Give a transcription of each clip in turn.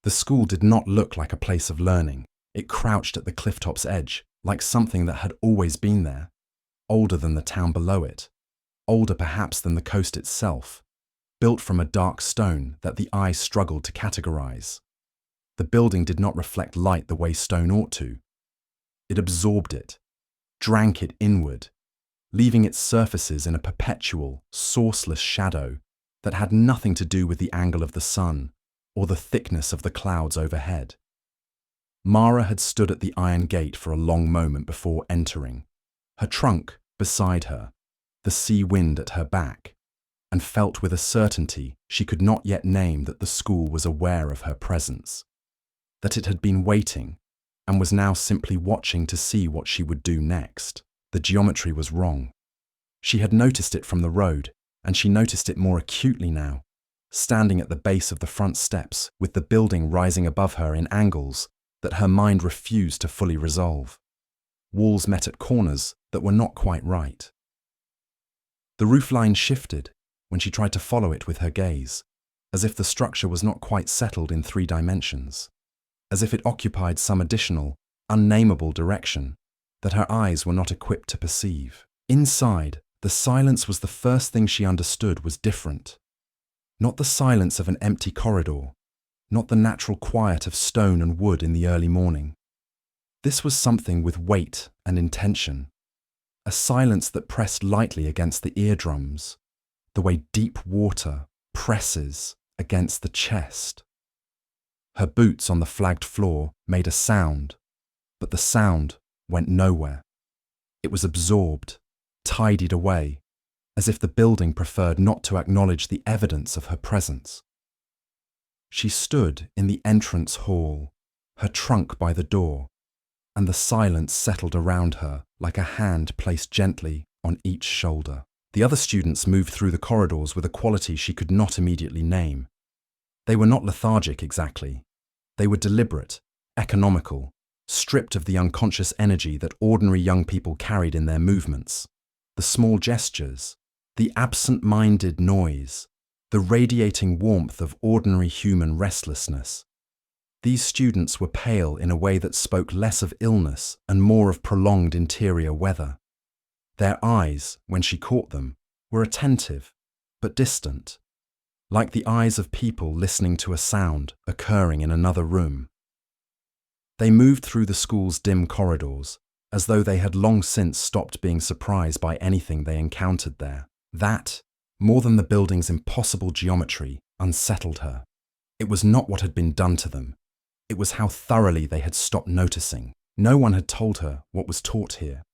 The school did not look like a place of learning. It crouched at the clifftop's edge, like something that had always been there, older than the town below it, older perhaps than the coast itself, built from a dark stone that the eye struggled to categorize. The building did not reflect light the way stone ought to. It absorbed it, drank it inward, leaving its surfaces in a perpetual, sourceless shadow that had nothing to do with the angle of the sun or the thickness of the clouds overhead. Mara had stood at the iron gate for a long moment before entering, her trunk beside her, the sea wind at her back, and felt with a certainty she could not yet name that the school was aware of her presence, that it had been waiting and was now simply watching to see what she would do next. The geometry was wrong. She had noticed it from the road, and she noticed it more acutely now, standing at the base of the front steps with the building rising above her in angles that her mind refused to fully resolve. Walls met at corners that were not quite right. The roofline shifted when she tried to follow it with her gaze, as if the structure was not quite settled in 3 dimensions, as if it occupied some additional, unknowable direction that her eyes were not equipped to perceive. Inside, the silence was the first thing she understood was different. Not the silence of an empty corridor, not the natural quiet of stone and wood in the early morning. This was something with weight and intention, a silence that pressed lightly against the eardrums, the way deep water presses against the chest. Her boots on the flagged floor made a sound, but the sound went nowhere. It was absorbed, tidied away, as if the building preferred not to acknowledge the evidence of her presence. She stood in the entrance hall, her trunk by the door, and the silence settled around her like a hand placed gently on each shoulder. The other students moved through the corridors with a quality she could not immediately name. They were not lethargic exactly. They were deliberate, economical, stripped of the unconscious energy that ordinary young people carried in their movements. The small gestures, the absent-minded noise, the radiating warmth of ordinary human restlessness. These students were pale in a way that spoke less of illness and more of prolonged interior weather. Their eyes, when she caught them, were attentive, but distant, like the eyes of people listening to a sound occurring in another room. They moved through the school's dim corridors, as though they had long since stopped being surprised by anything they encountered there. That, more than the building's impossible geometry, unsettled her. It was not what had been done to them. It was how thoroughly they had stopped noticing. No one had told her what was taught here.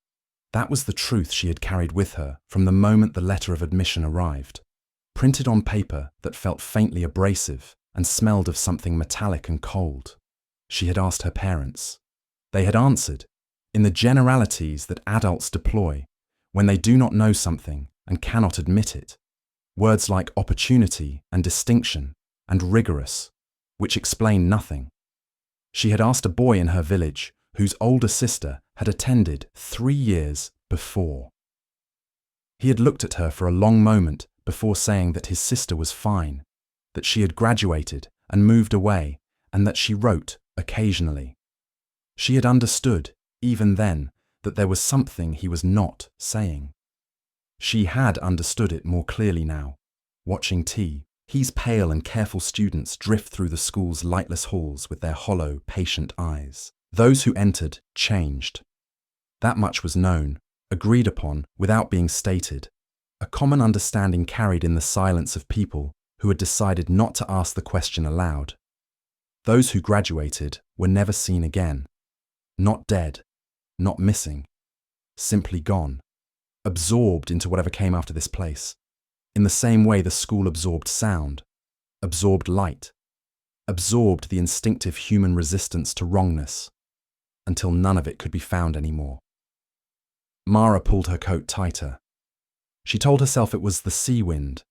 That was the truth she had carried with her from the moment the letter of admission arrived, printed on paper that felt faintly abrasive and smelled of something metallic and cold. She had asked her parents. They had answered, in the generalities that adults deploy when they do not know something and cannot admit it. Words like opportunity and distinction and rigorous, which explain nothing. She had asked a boy in her village whose older sister had attended 3 years before. He had looked at her for a long moment before saying that his sister was fine, that she had graduated and moved away, and that she wrote occasionally. She had understood, even then, that there was something he was not saying. She had understood it more clearly now, watching He's pale and careful students drift through the school's lightless halls with their hollow, patient eyes. Those who entered changed. That much was known, agreed upon without being stated, a common understanding carried in the silence of people who had decided not to ask the question aloud. Those who graduated were never seen again. Not dead, not missing, simply gone, absorbed into whatever came after this place, in the same way the school absorbed sound, absorbed light, absorbed the instinctive human resistance to wrongness, until none of it could be found anymore. Mara pulled her coat tighter. She told herself it was the sea wind,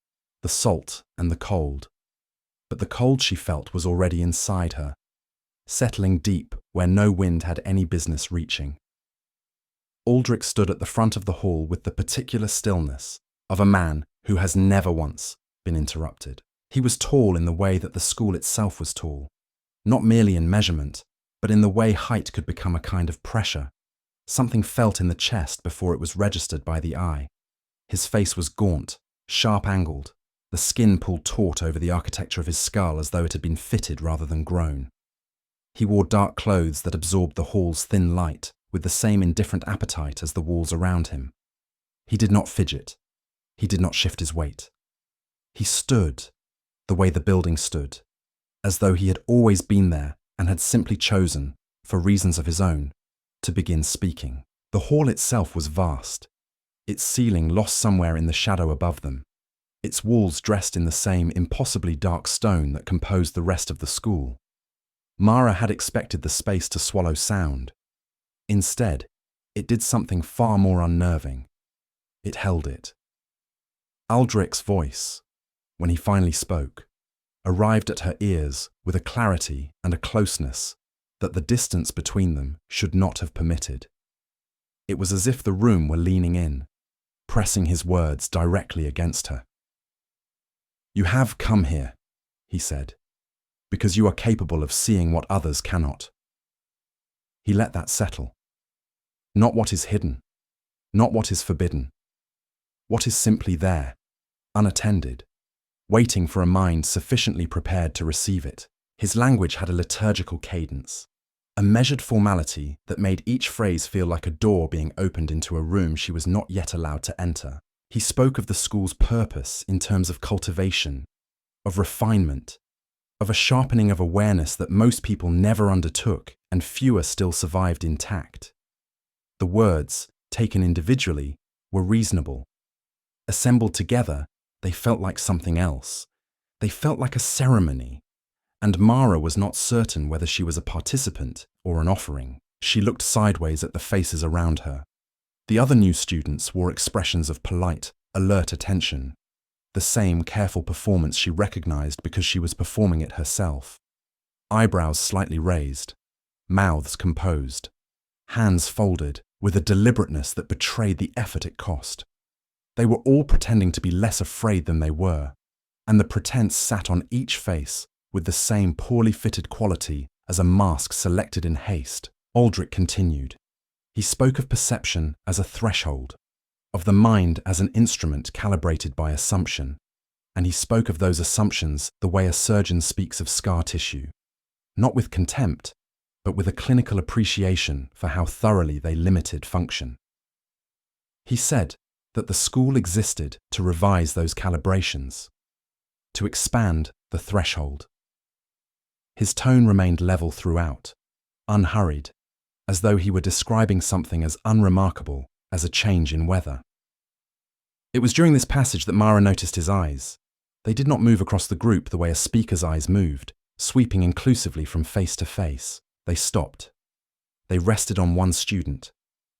the salt and the cold. But the cold she felt was already inside her, settling deep where no wind had any business reaching. Aldric stood at the front of the hall with the particular stillness of a man who has never once been interrupted. He was tall in the way that the school itself was tall, not merely in measurement, but in the way height could become a kind of pressure. Something felt in the chest before it was registered by the eye. His face was gaunt, sharp-angled, the skin pulled taut over the architecture of his skull as though it had been fitted rather than grown. He wore dark clothes that absorbed the hall's thin light with the same indifferent appetite as the walls around him. He did not fidget. He did not shift his weight. He stood the way the building stood, as though he had always been there and had simply chosen, for reasons of his own, to begin speaking. The hall itself was vast, its ceiling lost somewhere in the shadow above them, its walls dressed in the same impossibly dark stone that composed the rest of the school. Mara had expected the space to swallow sound. Instead, it did something far more unnerving. It held it. Aldric's voice, when he finally spoke, arrived at her ears with a clarity and a closeness that the distance between them should not have permitted. It was as if the room were leaning in, pressing his words directly against her. "You have come here," he said, "because you are capable of seeing what others cannot." He let that settle. Not what is hidden, not what is forbidden. What is simply there, unattended, waiting for a mind sufficiently prepared to receive it. His language had a liturgical cadence, a measured formality that made each phrase feel like a door being opened into a room she was not yet allowed to enter. He spoke of the school's purpose in terms of cultivation, of refinement, of a sharpening of awareness that most people never undertook and fewer still survived intact. The words, taken individually, were reasonable. Assembled together, they felt like something else. They felt like a ceremony. And Mara was not certain whether she was a participant or an offering. She looked sideways at the faces around her. The other new students wore expressions of polite, alert attention, the same careful performance she recognized because she was performing it herself. Eyebrows slightly raised, mouths composed, hands folded with a deliberateness that betrayed the effort it cost. They were all pretending to be less afraid than they were, and the pretense sat on each face with the same poorly fitted quality as a mask selected in haste. Aldric continued. He spoke of perception as a threshold, of the mind as an instrument calibrated by assumption, and he spoke of those assumptions the way a surgeon speaks of scar tissue, not with contempt, but with a clinical appreciation for how thoroughly they limited function. He said that the school existed to revise those calibrations, to expand the threshold. His tone remained level throughout, unhurried, as though he were describing something as unremarkable as a change in weather. It was during this passage that Mara noticed his eyes. They did not move across the group the way a speaker's eyes moved, sweeping inclusively from face to face. They stopped. They rested on one student,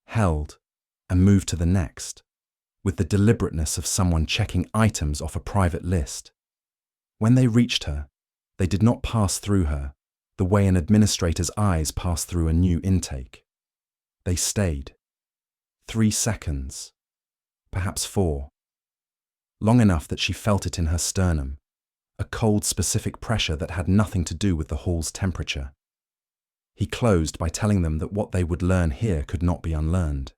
held, and moved to the next, with the deliberateness of someone checking items off a private list. When they reached her, they did not pass through her the way an administrator's eyes pass through a new intake. They stayed. 3 seconds, perhaps 4. Long enough that she felt it in her sternum, a cold specific pressure that had nothing to do with the hall's temperature. He closed by telling them that what they would learn here could not be unlearned.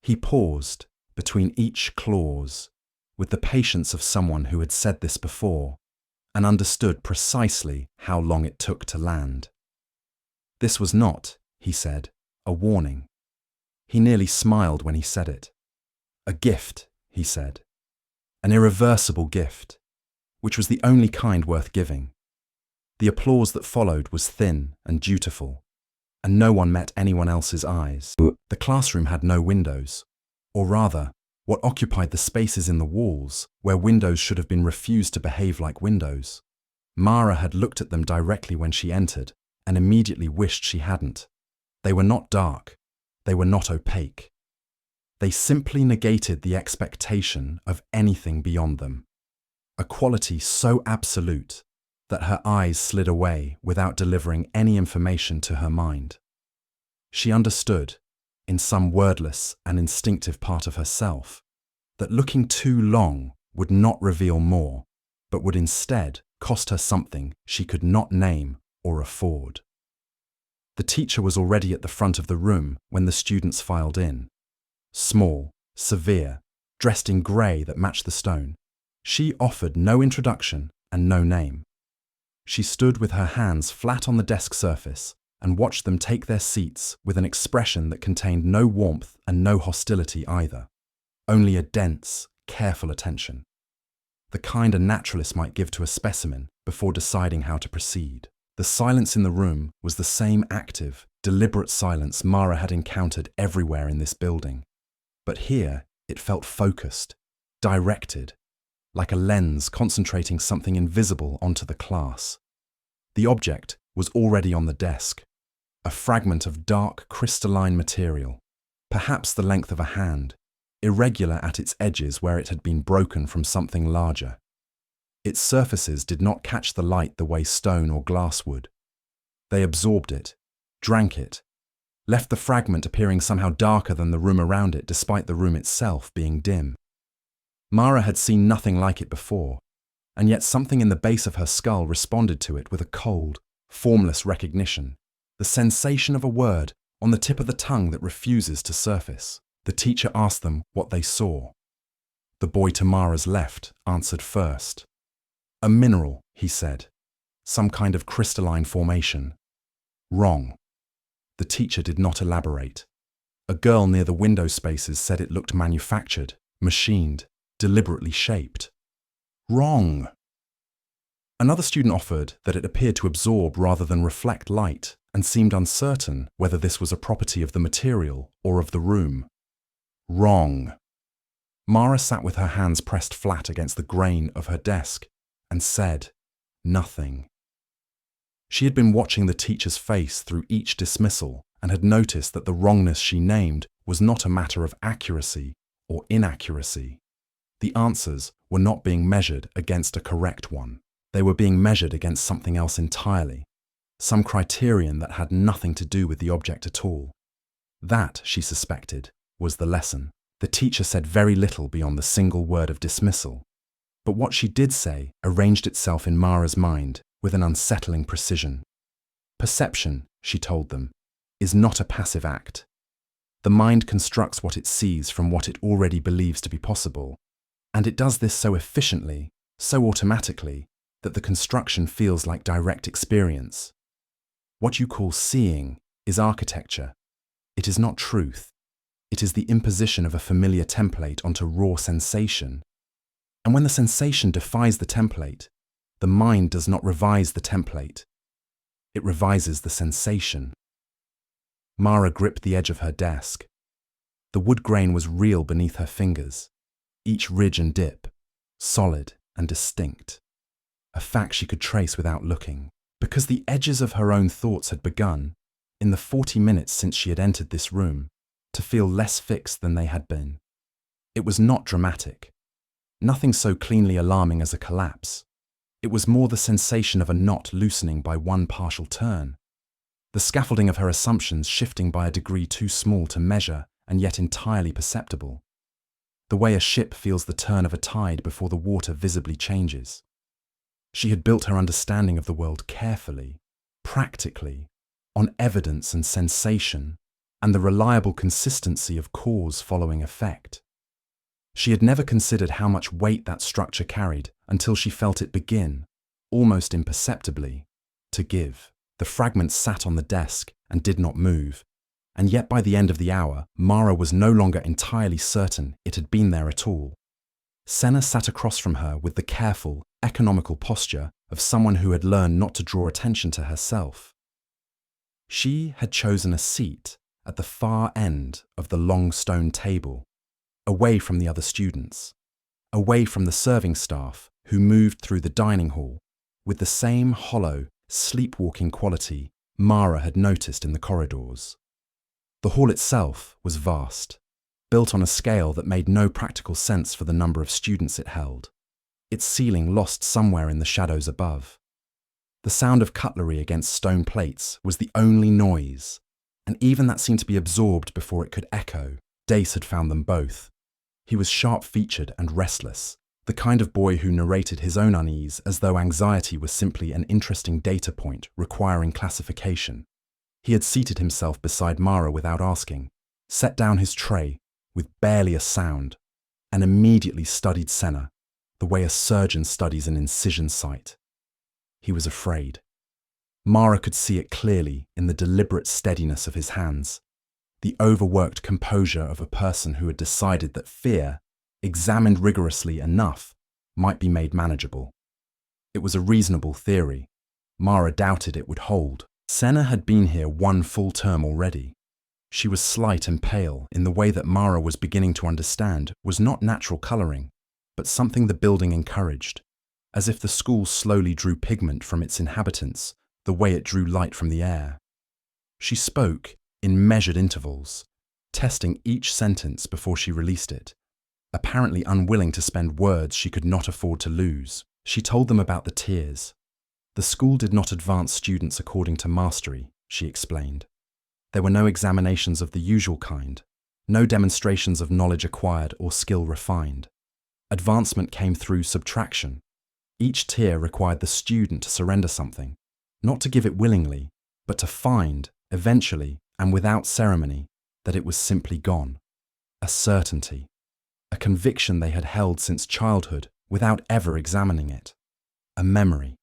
He paused between each clause with the patience of someone who had said this before and understood precisely how long it took to land. This was not, he said, a warning. He nearly smiled when he said it. A gift, he said. An irreversible gift, which was the only kind worth giving. The applause that followed was thin and dutiful, and no one met anyone else's eyes. The classroom had no windows, or rather, what occupied the spaces in the walls where windows should have been refused to behave like windows. Mara had looked at them directly when she entered and immediately wished she hadn't. They were not dark. They were not opaque. They simply negated the expectation of anything beyond them, a quality so absolute that her eyes slid away without delivering any information to her mind. She understood, in some wordless and instinctive part of herself, that looking too long would not reveal more, but would instead cost her something she could not name or afford. The teacher was already at the front of the room when the students filed in. Small, severe, dressed in grey that matched the stone. She offered no introduction and no name. She stood with her hands flat on the desk surface and watched them take their seats with an expression that contained no warmth and no hostility either. Only a dense, careful attention. The kind a naturalist might give to a specimen before deciding how to proceed. The silence in the room was the same active, deliberate silence Mara had encountered everywhere in this building. But here it felt focused, directed, like a lens concentrating something invisible onto the class. The object was already on the desk, a fragment of dark crystalline material, perhaps the length of a hand, irregular at its edges where it had been broken from something larger. Its surfaces did not catch the light the way stone or glass would. They absorbed it, drank it, left the fragment appearing somehow darker than the room around it despite the room itself being dim. Mara had seen nothing like it before, and yet something in the base of her skull responded to it with a cold, formless recognition, the sensation of a word on the tip of the tongue that refuses to surface. The teacher asked them what they saw. The boy to Mara's left answered first. A mineral, he said. Some kind of crystalline formation. Wrong. The teacher did not elaborate. A girl near the window spaces said it looked manufactured, machined, deliberately shaped. Wrong. Another student offered that it appeared to absorb rather than reflect light and seemed uncertain whether this was a property of the material or of the room. Wrong. Mara sat with her hands pressed flat against the grain of her desk and said nothing. She had been watching the teacher's face through each dismissal and had noticed that the wrongness she named was not a matter of accuracy or inaccuracy. The answers were not being measured against a correct one. They were being measured against something else entirely, some criterion that had nothing to do with the object at all. That, she suspected, was the lesson. The teacher said very little beyond the single word of dismissal, but what she did say arranged itself in Mara's mind with an unsettling precision. Perception, she told them, is not a passive act. The mind constructs what it sees from what it already believes to be possible, and it does this so efficiently, so automatically, that the construction feels like direct experience. What you call seeing is architecture. It is not truth. It is the imposition of a familiar template onto raw sensation. And when the sensation defies the template, the mind does not revise the template. It revises the sensation. Mara gripped the edge of her desk. The wood grain was real beneath her fingers, each ridge and dip, solid and distinct. A fact she could trace without looking, because the edges of her own thoughts had begun, in the 40 minutes since she had entered this room, to feel less fixed than they had been. It was not dramatic. Nothing so cleanly alarming as a collapse. It was more the sensation of a knot loosening by one partial turn. The scaffolding of her assumptions shifting by a degree too small to measure and yet entirely perceptible. The way a ship feels the turn of a tide before the water visibly changes. She had built her understanding of the world carefully, practically, on evidence and sensation, and the reliable consistency of cause following effect. She had never considered how much weight that structure carried until she felt it begin, almost imperceptibly, to give. The fragment sat on the desk and did not move, and yet by the end of the hour, Mara was no longer entirely certain it had been there at all. Senna sat across from her with the careful, economical posture of someone who had learned not to draw attention to herself. She had chosen a seat at the far end of the long stone table, away from the other students, away from the serving staff who moved through the dining hall with the same hollow, sleepwalking quality Mara had noticed in the corridors. The hall itself was vast, built on a scale that made no practical sense for the number of students it held, its ceiling lost somewhere in the shadows above. The sound of cutlery against stone plates was the only noise, and even that seemed to be absorbed before it could echo. Dace had found them both. He was sharp-featured and restless, the The kind of boy who narrated his own unease as though anxiety was simply an interesting data point requiring classification. He had seated himself beside Mara without asking, set down his tray with barely a sound, and immediately studied Senna, the way a surgeon studies an incision site. He was afraid. Mara could see it clearly in the deliberate steadiness of his hands, the overworked composure of a person who had decided that fear, examined rigorously enough, might be made manageable. It was a reasonable theory. Mara doubted it would hold. Senna had been here one full term already. She was slight and pale in the way that Mara was beginning to understand was not natural colouring, but something the building encouraged, as if the school slowly drew pigment from its inhabitants the way it drew light from the air. She spoke in measured intervals, testing each sentence before she released it, apparently unwilling to spend words she could not afford to lose. She told them about the tiers. The school did not advance students according to mastery, she explained. There were no examinations of the usual kind, no demonstrations of knowledge acquired or skill refined. Advancement came through subtraction. Each tier required the student to surrender something, not to give it willingly, but to find, eventually and without ceremony, that it was simply gone. A certainty. A conviction they had held since childhood without ever examining it. A memory.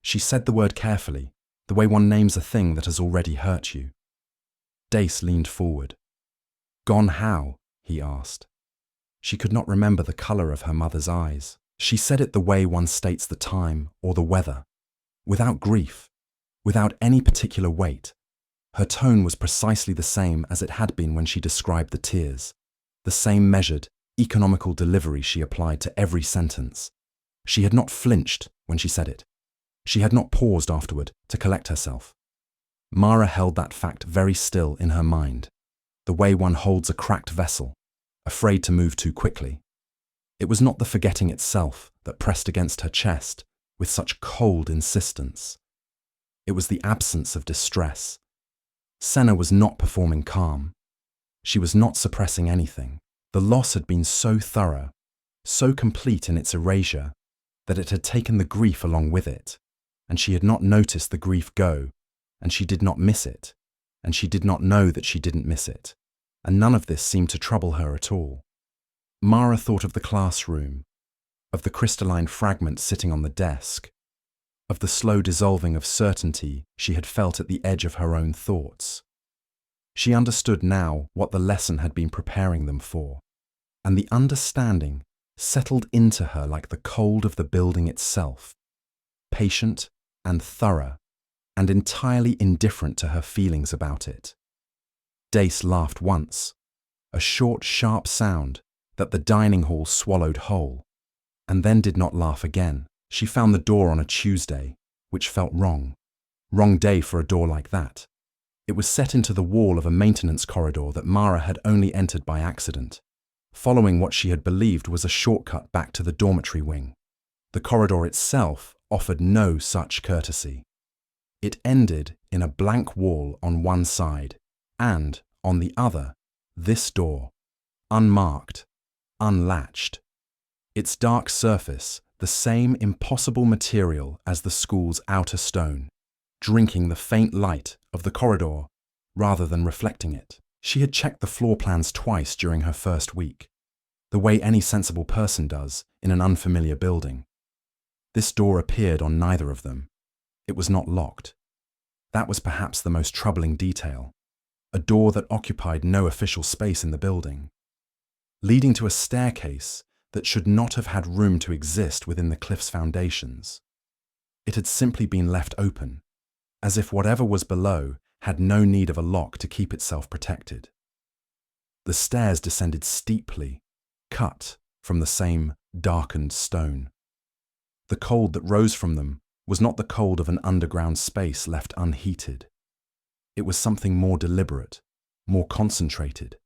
She said the word carefully, the way one names a thing that has already hurt you. Dace leaned forward. Gone how? He asked. She could not remember the colour of her mother's eyes. She said it the way one states the time or the weather, without grief, without any particular weight. Her tone was precisely the same as it had been when she described the tears, the same measured, economical delivery she applied to every sentence. She had not flinched when she said it. She had not paused afterward to collect herself. Mara held that fact very still in her mind, the way one holds a cracked vessel, afraid to move too quickly. It was not the forgetting itself that pressed against her chest with such cold insistence. It was the absence of distress. Senna was not performing calm. She was not suppressing anything. The loss had been so thorough, so complete in its erasure, that it had taken the grief along with it, and she had not noticed the grief go, and she did not miss it, and she did not know that she didn't miss it, and none of this seemed to trouble her at all. Mara thought of the classroom, of the crystalline fragment sitting on the desk, of the slow dissolving of certainty she had felt at the edge of her own thoughts. She understood now what the lesson had been preparing them for, and the understanding settled into her like the cold of the building itself, patient and thorough, and entirely indifferent to her feelings about it. Dace laughed once, a short, sharp sound that the dining hall swallowed whole, and then did not laugh again. She found the door on a Tuesday, which felt wrong. Wrong day for a door like that. It was set into the wall of a maintenance corridor that Mara had only entered by accident, following what she had believed was a shortcut back to the dormitory wing. The corridor itself offered no such courtesy. It ended in a blank wall on one side, and, on the other, this door, unmarked, unlatched. Its dark surface, the same impossible material as the school's outer stone, drinking the faint light of the corridor rather than reflecting it. She had checked the floor plans twice during her first week, the way any sensible person does in an unfamiliar building. This door appeared on neither of them. It was not locked. That was perhaps the most troubling detail. A door that occupied no official space in the building, leading to a staircase that should not have had room to exist within the cliff's foundations. It had simply been left open, as if whatever was below had no need of a lock to keep itself protected. The stairs descended steeply, cut from the same darkened stone. The cold that rose from them was not the cold of an underground space left unheated. It was something more deliberate, more concentrated.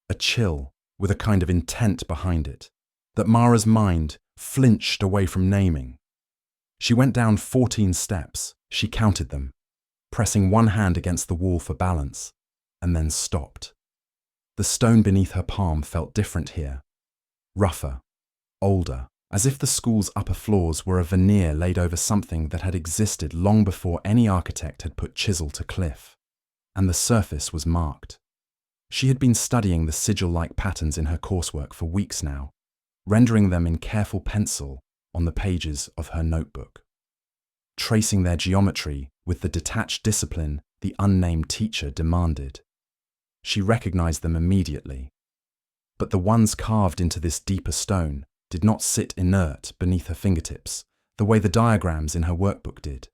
A chill with a kind of intent behind it, that Mara's mind flinched away from naming. She went down 14 steps, she counted them, pressing one hand against the wall for balance, and then stopped. The stone beneath her palm felt different here, rougher, older, as if the school's upper floors were a veneer laid over something that had existed long before any architect had put chisel to cliff. And the surface was marked. She had been studying the sigil-like patterns in her coursework for weeks now, rendering them in careful pencil on the pages of her notebook, tracing their geometry with the detached discipline the unnamed teacher demanded. She recognized them immediately. But the ones carved into this deeper stone did not sit inert beneath her fingertips the way the diagrams in her workbook did.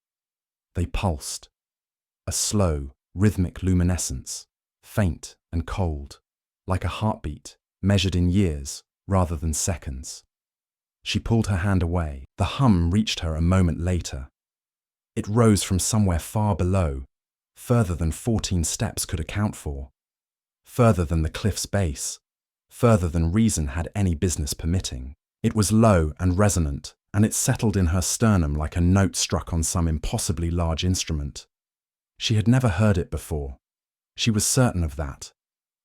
They pulsed, a slow, rhythmic luminescence, faint and cold, like a heartbeat measured in years rather than seconds. She pulled her hand away. The hum reached her a moment later. It rose from somewhere far below, further than 14 steps could account for, further than the cliff's base, further than reason had any business permitting. It was low and resonant, and it settled in her sternum like a note struck on some impossibly large instrument. She had never heard it before. She was certain of that,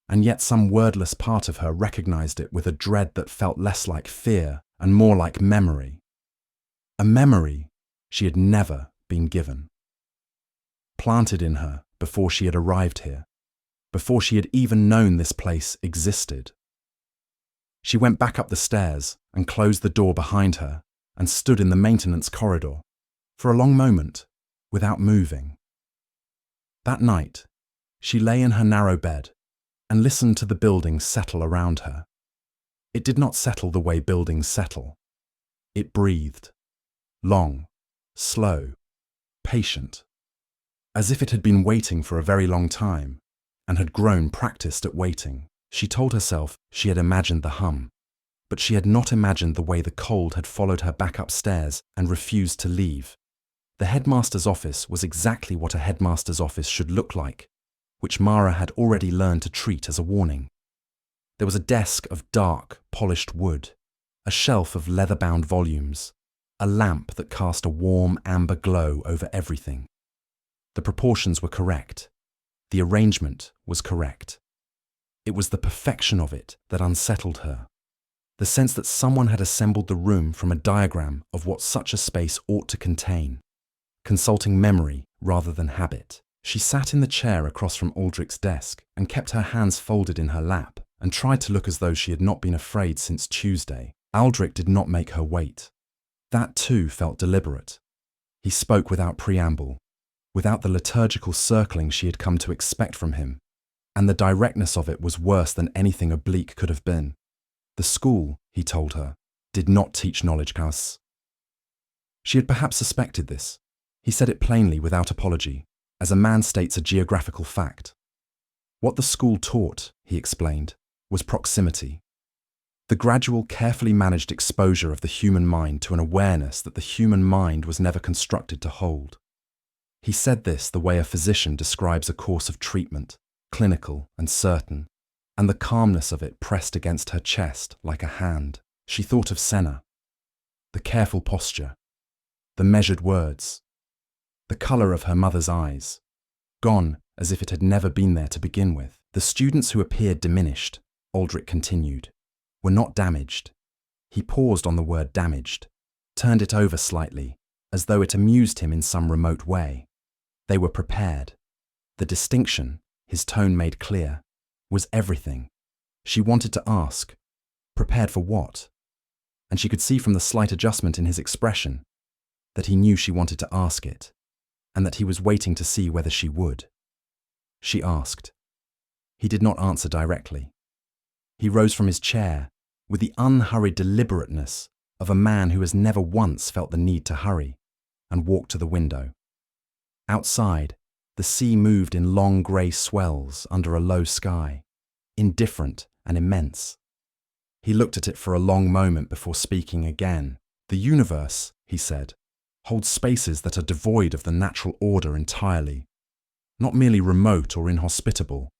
and yet some wordless part of her recognized it with a dread that felt less like fear and more like memory. A memory she had never been given. Planted in her before she had arrived here, before she had even known this place existed. She went back up the stairs and closed the door behind her and stood in the maintenance corridor for a long moment without moving. That night, she lay in her narrow bed and listened to the building settle around her. It did not settle the way buildings settle. It breathed, long, slow, patient, as if it had been waiting for a very long time and had grown practiced at waiting. She told herself she had imagined the hum, but she had not imagined the way the cold had followed her back upstairs and refused to leave. The headmaster's office was exactly what a headmaster's office should look like, which Mara had already learned to treat as a warning. There was a desk of dark, polished wood, a shelf of leather-bound volumes, a lamp that cast a warm amber glow over everything. The proportions were correct. The arrangement was correct. It was the perfection of it that unsettled her. The sense that someone had assembled the room from a diagram of what such a space ought to contain, consulting memory rather than habit. She sat in the chair across from Aldric's desk and kept her hands folded in her lap and tried to look as though she had not been afraid since Tuesday. Aldric did not make her wait. That too felt deliberate. He spoke without preamble, without the liturgical circling she had come to expect from him, and the directness of it was worse than anything oblique could have been. The school, he told her, did not teach knowledge class. She had perhaps suspected this. He said it plainly without apology, as a man states a geographical fact. What the school taught, he explained, was proximity. The gradual, carefully managed exposure of the human mind to an awareness that the human mind was never constructed to hold. He said this the way a physician describes a course of treatment, clinical and certain, and the calmness of it pressed against her chest like a hand. She thought of Senna. The careful posture, the measured words, the colour of her mother's eyes, gone as if it had never been there to begin with. The students who appeared diminished, Aldric continued, were not damaged. He paused on the word damaged, turned it over slightly, as though it amused him in some remote way. They were prepared. The distinction, his tone made clear, was everything. She wanted to ask, prepared for what? And she could see from the slight adjustment in his expression that he knew she wanted to ask it, and that he was waiting to see whether she would. She asked. He did not answer directly. He rose from his chair with the unhurried deliberateness of a man who has never once felt the need to hurry, and walked to the window. Outside, the sea moved in long grey swells under a low sky, indifferent and immense. He looked at it for a long moment before speaking again. The universe, he said, holds spaces that are devoid of the natural order entirely, not merely remote or inhospitable,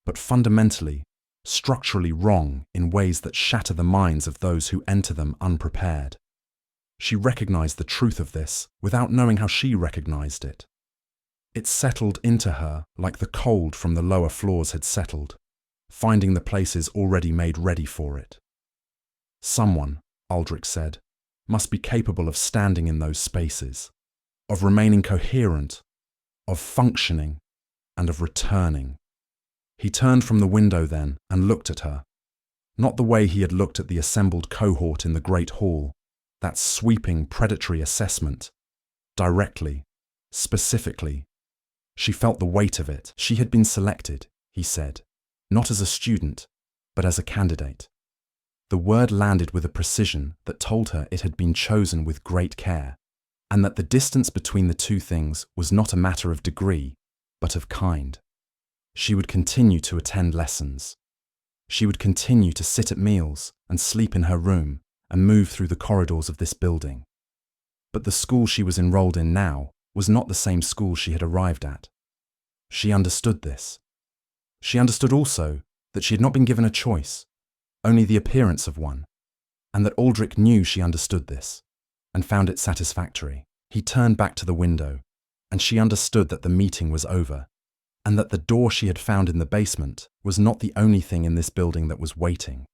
but fundamentally, structurally wrong in ways that shatter the minds of those who enter them unprepared. She recognized the truth of this without knowing how she recognized it. It settled into her like the cold from the lower floors had settled, finding the places already made ready for it. Someone, Aldric said, must be capable of standing in those spaces, of remaining coherent, of functioning, and of returning. He turned from the window then and looked at her. Not the way he had looked at the assembled cohort in the great hall, that sweeping, predatory assessment. Directly, specifically. She felt the weight of it. She had been selected, he said, not as a student, but as a candidate. The word landed with a precision that told her it had been chosen with great care, and that the distance between the two things was not a matter of degree, but of kind. She would continue to attend lessons. She would continue to sit at meals and sleep in her room and move through the corridors of this building. But the school she was enrolled in now was not the same school she had arrived at. She understood this. She understood also that she had not been given a choice, only the appearance of one, and that Aldric knew she understood this, and found it satisfactory. He turned back to the window, and she understood that the meeting was over, and that the door she had found in the basement was not the only thing in this building that was waiting.